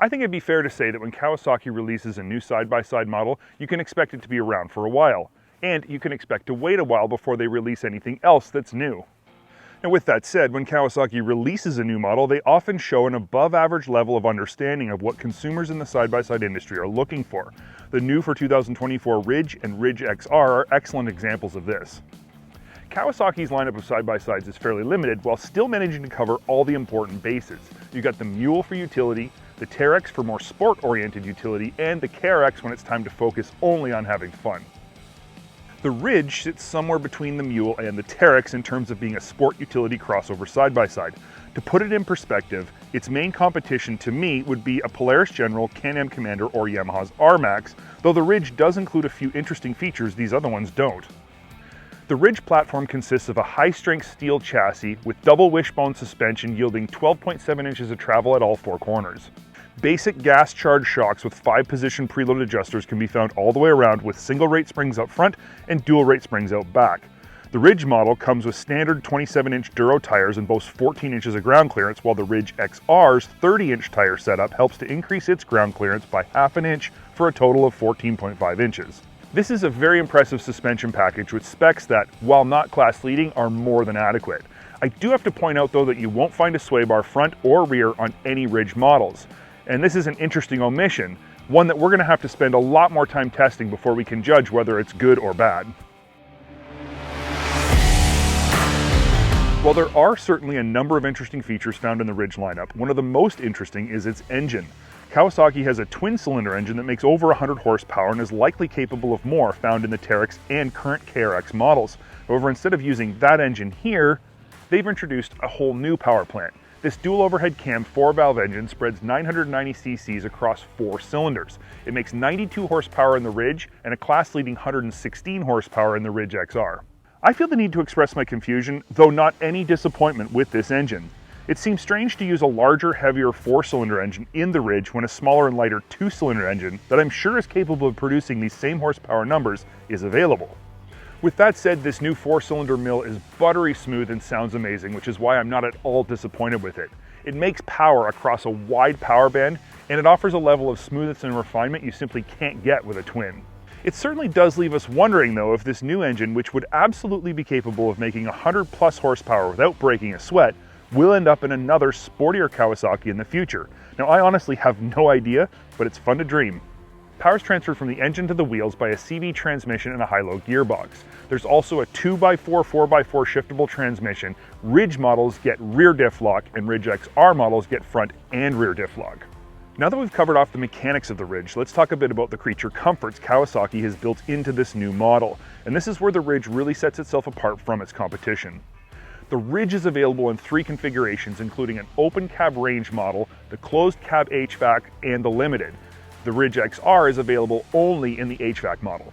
I think it'd be fair to say that when Kawasaki releases a new side-by-side model, you can expect it to be around for a while, and you can expect to wait a while before they release anything else that's new. And with that said, when Kawasaki releases a new model, they often show an above-average level of understanding of what consumers in the side-by-side industry are looking for. The new for 2024 Ridge and Ridge XR are excellent examples of this. Kawasaki's lineup of side-by-sides is fairly limited while still managing to cover all the important bases. You've got the Mule for utility, the Trax for more sport-oriented utility, and the KRX when it's time to focus only on having fun. The Ridge sits somewhere between the Mule and the Trax in terms of being a sport utility crossover side-by-side. To put it in perspective, its main competition to me would be a Polaris General, Can-Am Commander, or Yamaha's R-Max, though the Ridge does include a few interesting features these other ones don't. The Ridge platform consists of a high-strength steel chassis with double wishbone suspension yielding 12.7 inches of travel at all four corners. Basic gas-charged shocks with 5-position preload adjusters can be found all the way around with single rate springs up front and dual rate springs out back. The Ridge model comes with standard 27-inch Duro tires and boasts 14 inches of ground clearance, while the Ridge XR's 30-inch tire setup helps to increase its ground clearance by half an inch for a total of 14.5 inches. This is a very impressive suspension package with specs that, while not class leading, are more than adequate. I do have to point out though that you won't find a sway bar front or rear on any Ridge models. And this is an interesting omission, one that we're going to have to spend a lot more time testing before we can judge whether it's good or bad. While there are certainly a number of interesting features found in the Ridge lineup, one of the most interesting is its engine. Kawasaki has a twin-cylinder engine that makes over 100 horsepower and is likely capable of more found in the Trax and current KRX models. However, instead of using that engine here, they've introduced a whole new power plant. This dual overhead cam 4-valve engine spreads 990 cc's across 4 cylinders. It makes 92 horsepower in the Ridge and a class-leading 116 horsepower in the Ridge XR. I feel the need to express my confusion, though not any disappointment with this engine. It seems strange to use a larger, heavier 4-cylinder engine in the Ridge when a smaller and lighter 2-cylinder engine that I'm sure is capable of producing these same horsepower numbers is available. With that said, this new 4-cylinder mill is buttery smooth and sounds amazing, which is why I'm not at all disappointed with it. It makes power across a wide power band, and it offers a level of smoothness and refinement you simply can't get with a twin. It certainly does leave us wondering though if this new engine, which would absolutely be capable of making 100 plus horsepower without breaking a sweat, will end up in another sportier Kawasaki in the future. Now I honestly have no idea, but it's fun to dream. Power is transferred from the engine to the wheels by a CV transmission and a high-low gearbox. There's also a 2x4, 4x4 shiftable transmission. Ridge models get rear diff lock and Ridge XR models get front and rear diff lock. Now that we've covered off the mechanics of the Ridge, let's talk a bit about the creature comforts Kawasaki has built into this new model. And this is where the Ridge really sets itself apart from its competition. The Ridge is available in 3 configurations, including an open cab range model, the closed cab HVAC, and the limited. The Ridge XR is available only in the HVAC model.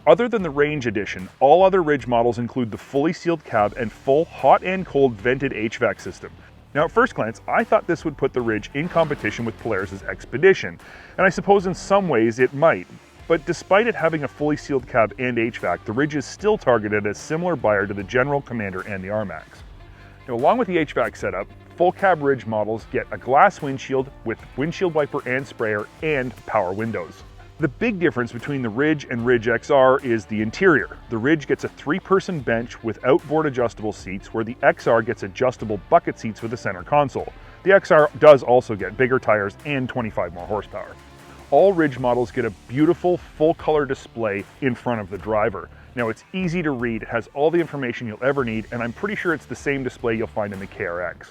Other than the range edition, all other Ridge models include the fully sealed cab and full hot and cold vented HVAC system. Now at first glance, I thought this would put the Ridge in competition with Polaris' Expedition, and I suppose in some ways it might. But despite it having a fully sealed cab and HVAC, the Ridge is still targeted as a similar buyer to the General, Commander, and the R-Max. Now, along with the HVAC setup, full cab Ridge models get a glass windshield with windshield wiper and sprayer and power windows. The big difference between the Ridge and Ridge XR is the interior. The Ridge gets a 3-person bench with outboard adjustable seats, where the XR gets adjustable bucket seats for the center console. The XR does also get bigger tires and 25 more horsepower. All Ridge models get a beautiful full-color display in front of the driver. Now it's easy to read, it has all the information you'll ever need, and I'm pretty sure it's the same display you'll find in the KRX.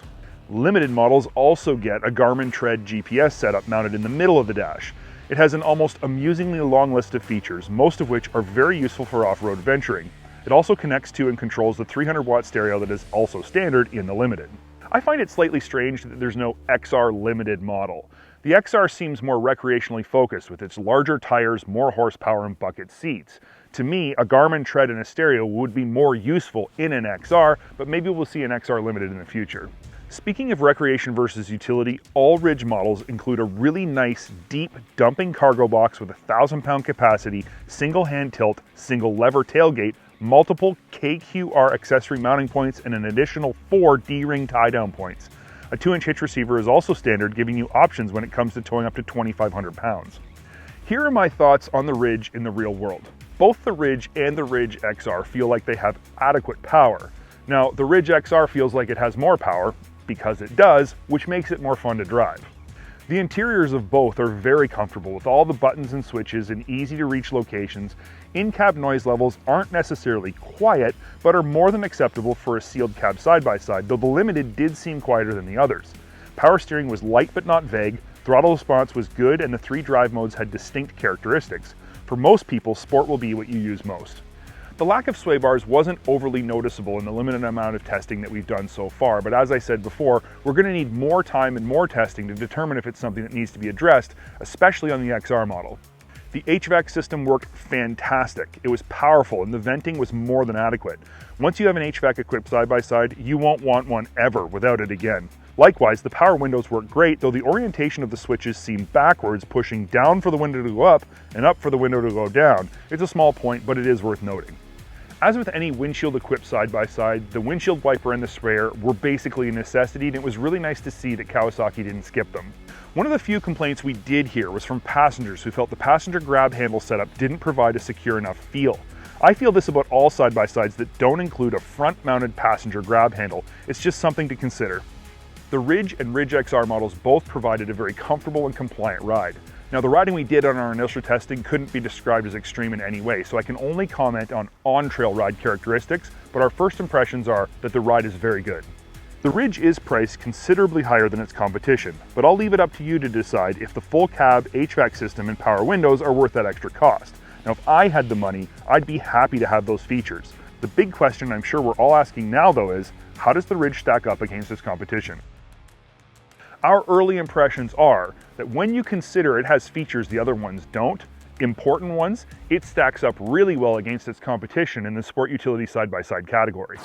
Limited models also get a Garmin Tread GPS setup mounted in the middle of the dash. It has an almost amusingly long list of features, most of which are very useful for off-road venturing. It also connects to and controls the 300-watt stereo that is also standard in the Limited. I find it slightly strange that there's no XR Limited model. The XR seems more recreationally focused with its larger tires, more horsepower, and bucket seats. To me, a Garmin Tread and a stereo would be more useful in an XR, but maybe we'll see an XR Limited in the future. Speaking of recreation versus utility, all Ridge models include a really nice, deep dumping cargo box with a 1,000-pound capacity, single hand tilt, single lever tailgate, multiple KQR accessory mounting points, and an additional 4 D-ring tie-down points. A 2-inch hitch receiver is also standard, giving you options when it comes to towing up to 2,500 pounds. Here are my thoughts on the Ridge in the real world. Both the Ridge and the Ridge XR feel like they have adequate power. Now, the Ridge XR feels like it has more power, because it does, which makes it more fun to drive. The interiors of both are very comfortable with all the buttons and switches in easy to reach locations. In-cab noise levels aren't necessarily quiet, but are more than acceptable for a sealed cab side-by-side, though the Limited did seem quieter than the others. Power steering was light but not vague, throttle response was good, and the 3 drive modes had distinct characteristics. For most people, sport will be what you use most. The lack of sway bars wasn't overly noticeable in the limited amount of testing that we've done so far, but as I said before, we're going to need more time and more testing to determine if it's something that needs to be addressed, especially on the XR model. The HVAC system worked fantastic. It was powerful and the venting was more than adequate. Once you have an HVAC equipped side-by-side, you won't want one ever without it again. Likewise, the power windows work great, though the orientation of the switches seem backwards, pushing down for the window to go up and up for the window to go down. It's a small point, but it is worth noting. As with any windshield equipped side-by-side, the windshield wiper and the sprayer were basically a necessity, and it was really nice to see that Kawasaki didn't skip them. One of the few complaints we did hear was from passengers who felt the passenger grab handle setup didn't provide a secure enough feel. I feel this about all side-by-sides that don't include a front-mounted passenger grab handle. It's just something to consider. The Ridge and Ridge XR models both provided a very comfortable and compliant ride. Now, the riding we did on our initial testing couldn't be described as extreme in any way, so I can only comment on-trail ride characteristics, but our first impressions are that the ride is very good. The Ridge is priced considerably higher than its competition, but I'll leave it up to you to decide if the full cab, HVAC system, and power windows are worth that extra cost. Now, if I had the money, I'd be happy to have those features. The big question I'm sure we're all asking now, though, is how does the Ridge stack up against its competition? Our early impressions are that when you consider it has features the other ones don't, important ones, it stacks up really well against its competition in the sport utility side-by-side category.